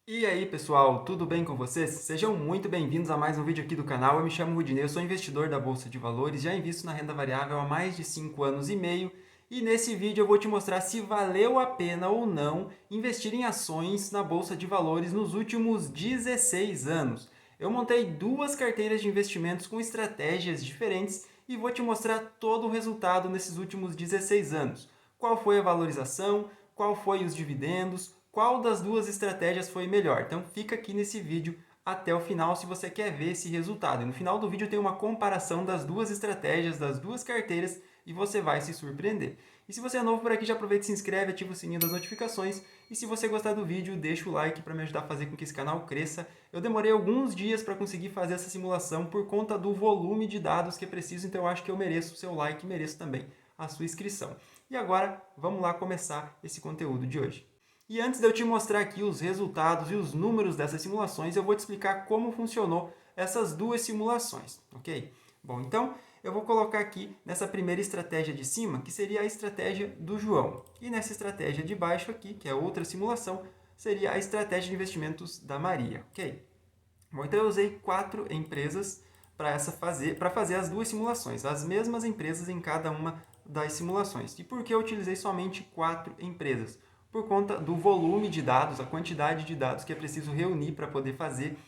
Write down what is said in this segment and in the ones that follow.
E aí, pessoal, tudo bem com vocês? Sejam muito bem-vindos a mais um vídeo aqui do canal. Eu me chamo Rudinei, eu sou investidor da Bolsa de Valores, já invisto na renda variável há mais de 5 anos e meio e nesse vídeo eu vou te mostrar se valeu a pena ou não investir em ações na Bolsa de Valores nos últimos 16 anos. Eu montei duas carteiras de investimentos com estratégias diferentes e vou te mostrar todo o resultado nesses últimos 16 anos. Qual foi a valorização, qual foi os dividendos, qual das duas estratégias foi melhor. Então fica aqui nesse vídeo até o final se você quer ver esse resultado. E no final do vídeo tem uma comparação das duas estratégias, das duas carteiras e você vai se surpreender. E se você é novo por aqui, já aproveita e se inscreve, ativa o sininho das notificações. E se você gostar do vídeo, deixa o like para me ajudar a fazer com que esse canal cresça. Eu demorei alguns dias para conseguir fazer essa simulação por conta do volume de dados que é preciso, então eu acho que eu mereço o seu like e mereço também a sua inscrição. E agora, vamos lá começar esse conteúdo de hoje. E antes de eu te mostrar aqui os resultados e os números dessas simulações, eu vou te explicar como funcionou essas duas simulações, ok? Bom, então eu vou colocar aqui nessa primeira estratégia de cima, que seria a estratégia do João. E nessa estratégia de baixo aqui, que é outra simulação, seria a estratégia de investimentos da Maria, ok? Bom, então eu usei 4 empresas para fazer as duas simulações, as mesmas empresas em cada uma das simulações. E por que eu utilizei somente 4 empresas? Por conta do volume de dados, a quantidade de dados que é preciso reunir para poder fazer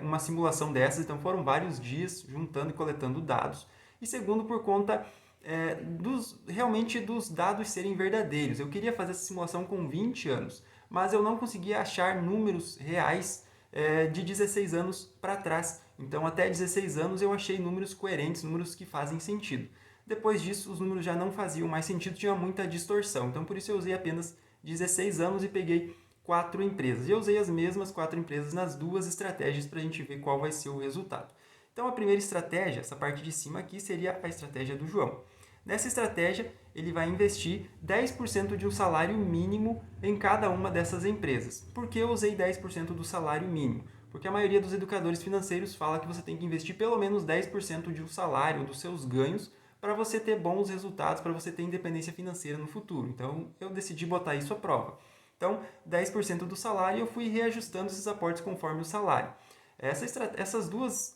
uma simulação dessas. Então foram vários dias juntando e coletando dados. E segundo, por conta realmente dos dados serem verdadeiros. Eu queria fazer essa simulação com 20 anos, mas eu não conseguia achar números reais de 16 anos para trás. Então, até 16 anos eu achei números coerentes, números que fazem sentido. Depois disso, os números já não faziam mais sentido, tinha muita distorção. Então, por isso eu usei apenas 16 anos e peguei 4 empresas. E eu usei as mesmas 4 empresas nas duas estratégias para a gente ver qual vai ser o resultado. Então, a primeira estratégia, essa parte de cima aqui, seria a estratégia do João. Nessa estratégia, ele vai investir 10% de um salário mínimo em cada uma dessas empresas. Por que eu usei 10% do salário mínimo? Porque a maioria dos educadores financeiros fala que você tem que investir pelo menos 10% de um salário, dos seus ganhos, para você ter bons resultados, para você ter independência financeira no futuro. Então, eu decidi botar isso à prova. Então, 10% do salário, eu fui reajustando esses aportes conforme o salário. Essas duas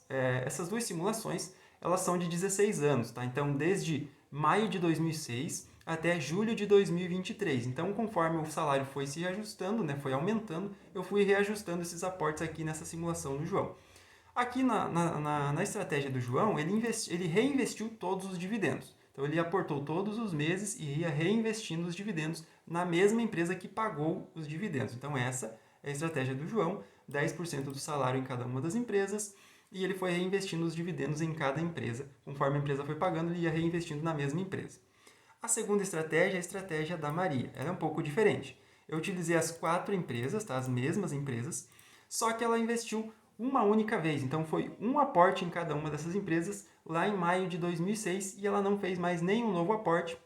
simulações, elas são de 16 anos, tá? Então, desde maio de 2006 até julho de 2023. Então, conforme o salário foi se reajustando, né, foi aumentando, eu fui reajustando esses aportes aqui nessa simulação do João. Aqui na estratégia do João, ele reinvestiu todos os dividendos. Então, ele aportou todos os meses e ia reinvestindo os dividendos na mesma empresa que pagou os dividendos. Então, essa é a estratégia do João, 10% do salário em cada uma das empresas, e ele foi reinvestindo os dividendos em cada empresa. Conforme a empresa foi pagando, ele ia reinvestindo na mesma empresa. A segunda estratégia é a estratégia da Maria. Ela é um pouco diferente. Eu utilizei as 4 empresas, tá? As mesmas empresas, só que ela investiu uma única vez. Então foi um aporte em cada uma dessas empresas lá em maio de 2006 e ela não fez mais nenhum novo aporte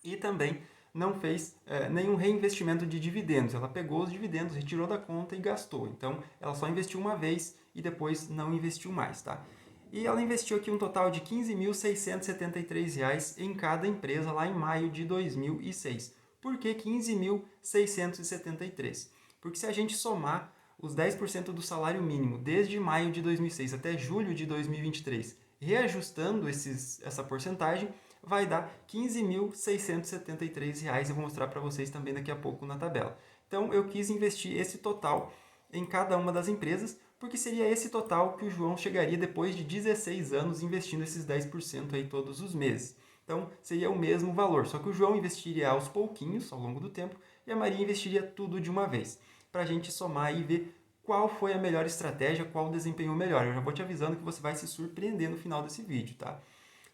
e também não fez nenhum reinvestimento de dividendos. Ela pegou os dividendos, retirou da conta e gastou. Então ela só investiu uma vez e depois não investiu mais, tá? E ela investiu aqui um total de R$ 15.673 em cada empresa lá em maio de 2006. Por que 15.673? Porque se a gente somar os 10% do salário mínimo desde maio de 2006 até julho de 2023, reajustando essa porcentagem, vai dar R$ 15.673. Eu vou mostrar para vocês também daqui a pouco na tabela. Então eu quis investir esse total em cada uma das empresas, porque seria esse total que o João chegaria depois de 16 anos investindo esses 10% aí todos os meses. Então seria o mesmo valor, só que o João investiria aos pouquinhos ao longo do tempo e a Maria investiria tudo de uma vez, para a gente somar e ver qual foi a melhor estratégia, qual desempenhou melhor. Eu já vou te avisando que você vai se surpreender no final desse vídeo, tá?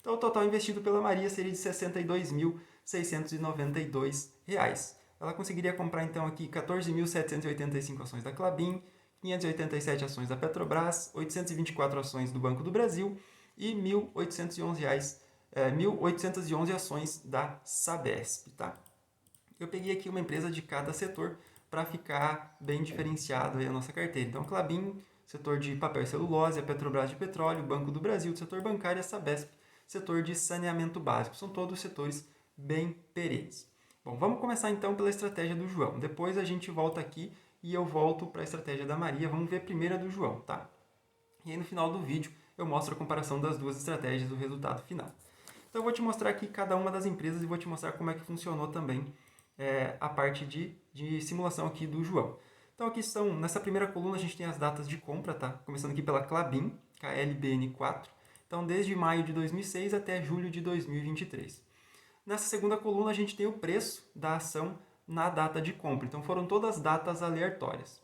Então, o total investido pela Maria seria de R$ 62.692. Ela conseguiria comprar, então, aqui 14.785 ações da Klabin, 587 ações da Petrobras, 824 ações do Banco do Brasil e 1.811 ações da Sabesp, tá? Eu peguei aqui uma empresa de cada setor para ficar bem diferenciado aí a nossa carteira. Então, Klabin, setor de papel e celulose, a Petrobras de petróleo, o Banco do Brasil, setor bancário e a Sabesp, setor de saneamento básico. São todos setores bem perenes. Bom, vamos começar então pela estratégia do João. Depois a gente volta aqui e eu volto para a estratégia da Maria. Vamos ver primeiro a do João, tá? E aí no final do vídeo eu mostro a comparação das duas estratégias, o resultado final. Então eu vou te mostrar aqui cada uma das empresas e vou te mostrar como é que funcionou também a parte de simulação aqui do João. Então aqui estão, nessa primeira coluna a gente tem as datas de compra, tá? Começando aqui pela Klabin, KLBN4. Então desde maio de 2006 até julho de 2023. Nessa segunda coluna a gente tem o preço da ação na data de compra. Então foram todas datas aleatórias.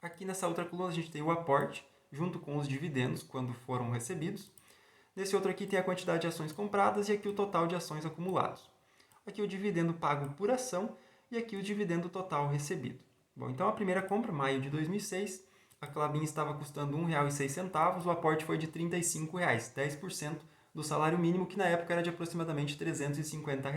Aqui nessa outra coluna a gente tem o aporte, junto com os dividendos, quando foram recebidos. Nesse outro aqui tem a quantidade de ações compradas e aqui o total de ações acumulados. Aqui o dividendo pago por ação e aqui o dividendo total recebido. Bom, então a primeira compra, maio de 2006, a Klabin estava custando R$ 1,06, o aporte foi de R$ 35, 10% do salário mínimo, que na época era de aproximadamente R$ 350.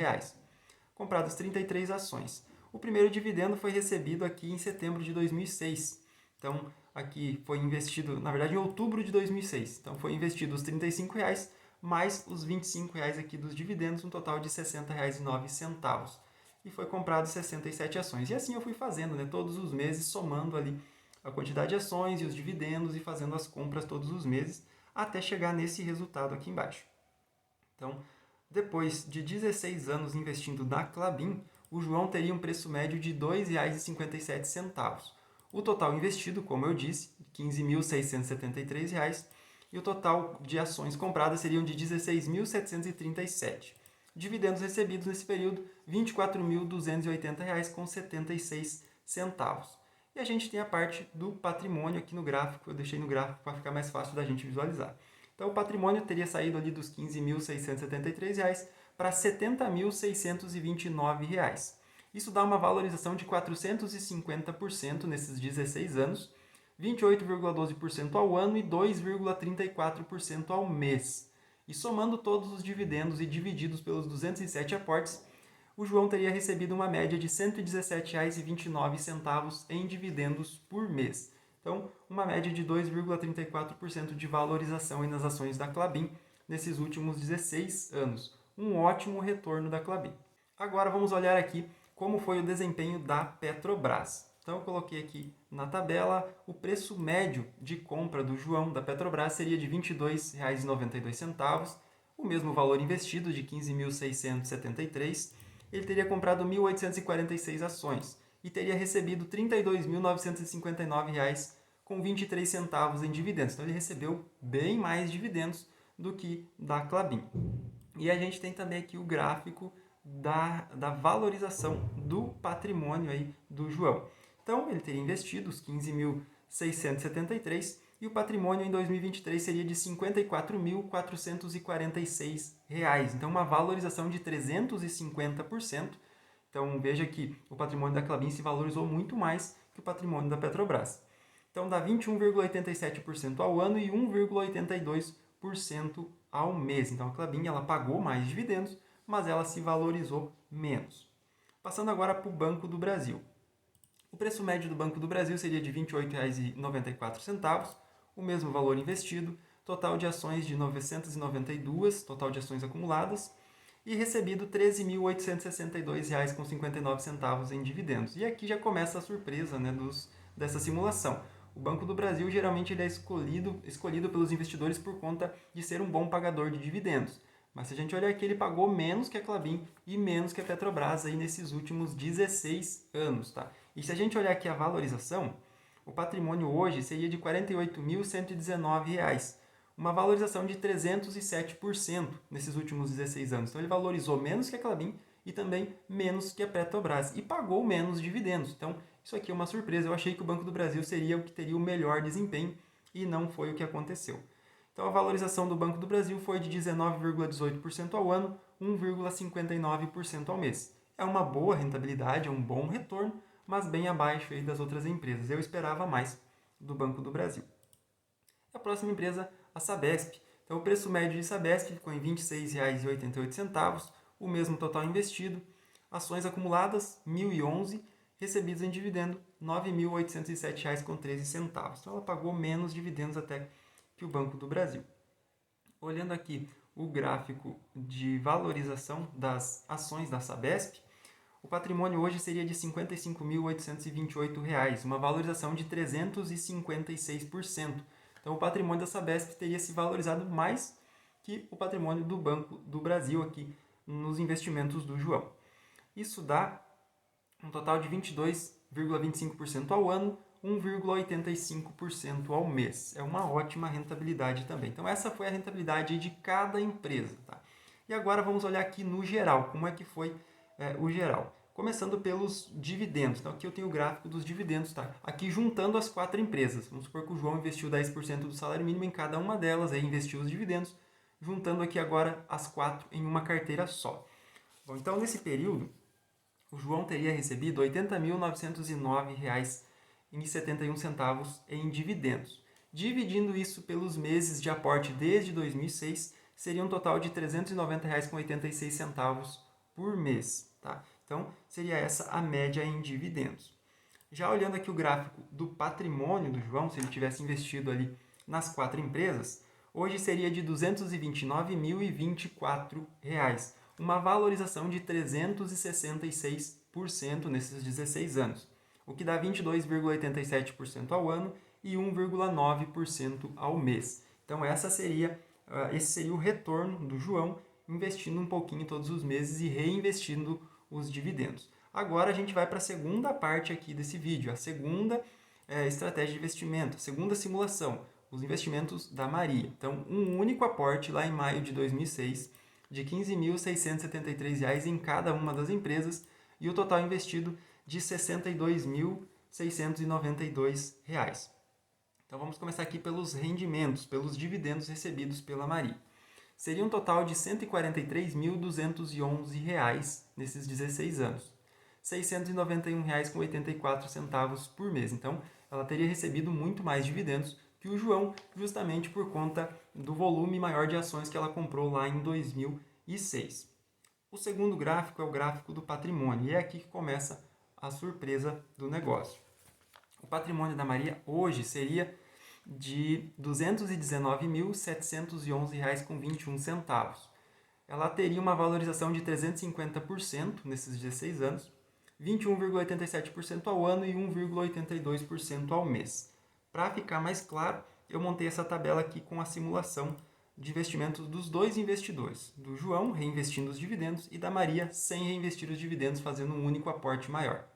Compradas 33 ações. O primeiro dividendo foi recebido aqui em setembro de 2006. Então, aqui foi investido, na verdade, em outubro de 2006. Então, foi investido os R$ 35 mais os R$ 25 aqui dos dividendos, um total de R$ 60,09. E foi comprado 67 ações. E assim eu fui fazendo, né, todos os meses, somando ali a quantidade de ações e os dividendos e fazendo as compras todos os meses, até chegar nesse resultado aqui embaixo. Então, depois de 16 anos investindo na Klabin, o João teria um preço médio de R$ 2,57. O total investido, como eu disse, R$ 15.673, e o total de ações compradas seriam de R$ 16.737. Dividendos recebidos nesse período, R$ 24.280,76. E a gente tem a parte do patrimônio aqui no gráfico, eu deixei no gráfico para ficar mais fácil da gente visualizar. Então, o patrimônio teria saído ali dos R$ 15.673 para R$ 70.629. Isso dá uma valorização de 450% nesses 16 anos, 28,12% ao ano e 2,34% ao mês. E somando todos os dividendos e divididos pelos 207 aportes, o João teria recebido uma média de R$ 117,29 em dividendos por mês. Então, uma média de 2,34% de valorização nas ações da Klabin nesses últimos 16 anos. Um ótimo retorno da Klabin. Agora vamos olhar aqui como foi o desempenho da Petrobras. Então eu coloquei aqui na tabela o preço médio de compra do João da Petrobras seria de R$ 22,92, o mesmo valor investido de R$ 15.673. Ele teria comprado 1.846 ações e teria recebido R$ 32.959,23 em dividendos. Então ele recebeu bem mais dividendos do que da Klabin. E a gente tem também aqui o gráfico da valorização do patrimônio aí do João. Então, ele teria investido os 15.673 e o patrimônio em 2023 seria de R$ 54.446. Então, uma valorização de 350%. Então, veja que o patrimônio da Klabin se valorizou muito mais que o patrimônio da Petrobras. Então, dá 21,87% ao ano e 1,82% ao mês. Então, a Klabin ela pagou mais dividendos, mas ela se valorizou menos. Passando agora para o Banco do Brasil. O preço médio do Banco do Brasil seria de R$ 28,94, o mesmo valor investido, total de ações de 992, total de ações acumuladas, e recebido R$ 13.862,59 em dividendos. E aqui já começa a surpresa, né, dessa simulação. O Banco do Brasil geralmente ele é escolhido pelos investidores por conta de ser um bom pagador de dividendos. Mas se a gente olhar aqui, ele pagou menos que a Klabin e menos que a Petrobras aí nesses últimos 16 anos. Tá? E se a gente olhar aqui a valorização, o patrimônio hoje seria de R$ 48.119, uma valorização de 307% nesses últimos 16 anos. Então ele valorizou menos que a Klabin e também menos que a Petrobras e pagou menos dividendos. Então isso aqui é uma surpresa. Eu achei que o Banco do Brasil seria o que teria o melhor desempenho e não foi o que aconteceu. Então a valorização do Banco do Brasil foi de 19,18% ao ano, 1,59% ao mês. É uma boa rentabilidade, é um bom retorno, mas bem abaixo aí das outras empresas. Eu esperava mais do Banco do Brasil. A próxima empresa, a Sabesp. Então o preço médio de Sabesp ficou em R$ 26,88, o mesmo total investido. Ações acumuladas, 1.011, recebidos em dividendo, R$ 9.807,13. Então ela pagou menos dividendos até que o Banco do Brasil. Olhando aqui o gráfico de valorização das ações da Sabesp, O patrimônio hoje seria de R$ 55.828, uma valorização de 356%. Então, o patrimônio da Sabesp teria se valorizado mais que o patrimônio do Banco do Brasil aqui nos investimentos do João. Isso dá um total de 22,25% ao ano, 1,85% ao mês. É uma ótima rentabilidade também. Então, essa foi a rentabilidade de cada empresa. Tá? E agora vamos olhar aqui no geral, como é que foi o geral. Começando pelos dividendos. Então, aqui eu tenho o gráfico dos dividendos. Tá? Aqui juntando as 4 empresas. Vamos supor que o João investiu 10% do salário mínimo em cada uma delas, aí investiu os dividendos, juntando aqui agora as 4 em uma carteira só. Bom, então, nesse período, o João teria recebido R$ 80.909,71 em dividendos. Dividindo isso pelos meses de aporte desde 2006, seria um total de R$ 390,86 por mês. Tá? Então, seria essa a média em dividendos. Já olhando aqui o gráfico do patrimônio do João, se ele tivesse investido ali nas 4 empresas, hoje seria de R$ 229.024, uma valorização de 366% nesses 16 anos, o que dá 22,87% ao ano e 1,9% ao mês. Então esse seria o retorno do João, investindo um pouquinho todos os meses e reinvestindo os dividendos. Agora a gente vai para a segunda parte aqui desse vídeo, a segunda estratégia de investimento, a segunda simulação, os investimentos da Maria. Então, um único aporte lá em maio de 2006 de R$ 15.673 em cada uma das empresas e o total investido de R$ 62.692. Então, vamos começar aqui pelos rendimentos, pelos dividendos recebidos pela Maria. Seria um total de R$ 143.211 nesses 16 anos. R$ 691,84 por mês. Então, ela teria recebido muito mais dividendos que o João, justamente por conta do volume maior de ações que ela comprou lá em 2006. O segundo gráfico é o gráfico do patrimônio, e é aqui que começa a surpresa do negócio. O patrimônio da Maria hoje seria de R$ 219.711,21. Ela teria uma valorização de 350% nesses 16 anos, 21,87% ao ano e 1,82% ao mês. Para ficar mais claro, eu montei essa tabela aqui com a simulação de investimentos dos dois investidores, do João reinvestindo os dividendos e da Maria sem reinvestir os dividendos, fazendo um único aporte maior.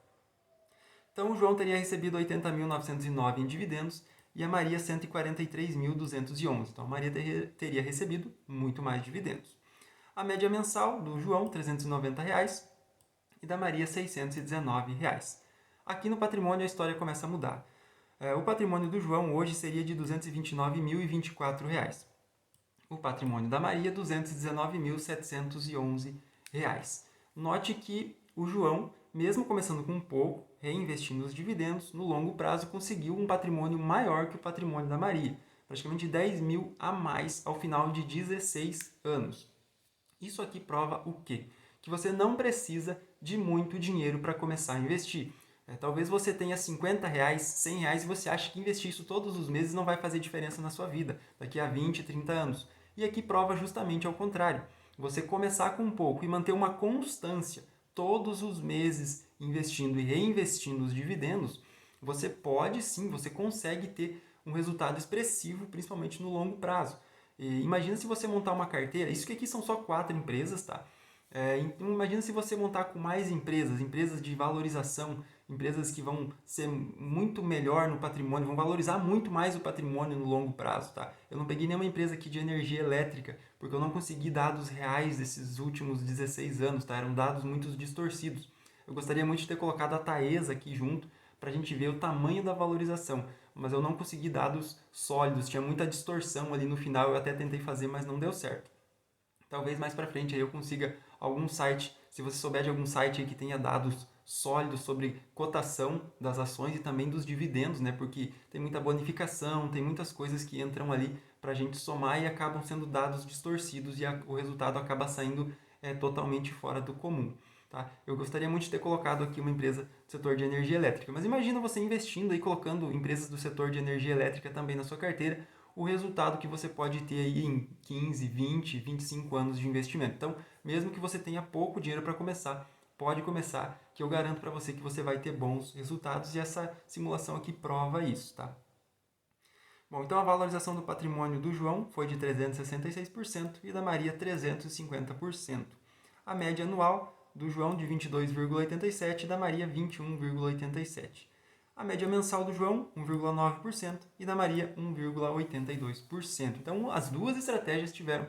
Então, o João teria recebido R$ 80.909 em dividendos e a Maria R$ 143.211. Então, a Maria teria recebido muito mais dividendos. A média mensal do João, R$ 390, e da Maria, R$ 619. Aqui no patrimônio a história começa a mudar. O patrimônio do João hoje seria de R$ 229.024. O patrimônio da Maria, R$ 219.711. Note que o João, mesmo começando com um pouco, reinvestindo os dividendos, no longo prazo conseguiu um patrimônio maior que o patrimônio da Maria, praticamente 10 mil a mais ao final de 16 anos. Isso aqui prova o quê? Que você não precisa de muito dinheiro para começar a investir. Talvez você tenha R$50, R$100 e você acha que investir isso todos os meses não vai fazer diferença na sua vida, daqui a 20, 30 anos. E aqui prova justamente ao contrário. Você começar com um pouco e manter uma constância todos os meses investindo e reinvestindo os dividendos, você pode sim, você consegue ter um resultado expressivo, principalmente no longo prazo. Imagina se você montar uma carteira, isso que aqui são só 4 empresas, tá? Então imagina se você montar com mais empresas, empresas de valorização, empresas que vão ser muito melhor no patrimônio, vão valorizar muito mais o patrimônio no longo prazo, tá? Eu não peguei nenhuma empresa aqui de energia elétrica, porque eu não consegui dados reais desses últimos 16 anos, tá? Eram dados muito distorcidos. Eu gostaria muito de ter colocado a Taesa aqui junto, para a gente ver o tamanho da valorização, mas eu não consegui dados sólidos, tinha muita distorção ali no final, eu até tentei fazer, mas não deu certo. Talvez mais para frente aí eu consiga algum site, se você souber de algum site aí que tenha dados sólidos sobre cotação das ações e também dos dividendos, né? Porque tem muita bonificação, tem muitas coisas que entram ali para a gente somar e acabam sendo dados distorcidos e o resultado acaba saindo totalmente fora do comum. Tá? Eu gostaria muito de ter colocado aqui uma empresa do setor de energia elétrica, mas imagina você investindo e colocando empresas do setor de energia elétrica também na sua carteira, o resultado que você pode ter aí em 15, 20, 25 anos de investimento. Então, mesmo que você tenha pouco dinheiro para começar, pode começar, que eu garanto para você que você vai ter bons resultados e essa simulação aqui prova isso, tá? Bom, então a valorização do patrimônio do João foi de 366% e da Maria 350%. A média anual do João de 22,87% e da Maria 21,87%. A média mensal do João, 1,9%, e da Maria, 1,82%. Então, as duas estratégias tiveram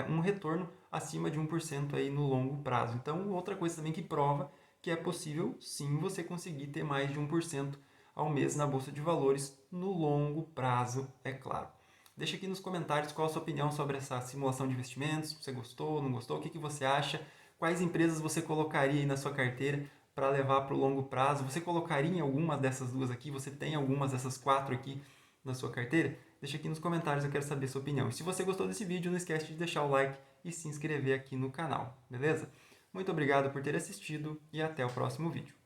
um retorno acima de 1% aí no longo prazo. Então, outra coisa também que prova que é possível, sim, você conseguir ter mais de 1% ao mês na Bolsa de Valores no longo prazo, é claro. Deixa aqui nos comentários qual a sua opinião sobre essa simulação de investimentos, se você gostou, não gostou, o que você acha, quais empresas você colocaria aí na sua carteira para levar para o longo prazo. Você colocaria em alguma dessas duas aqui? Você tem algumas dessas 4 aqui na sua carteira? Deixa aqui nos comentários, eu quero saber a sua opinião. E se você gostou desse vídeo, não esquece de deixar o like e se inscrever aqui no canal, beleza? Muito obrigado por ter assistido e até o próximo vídeo.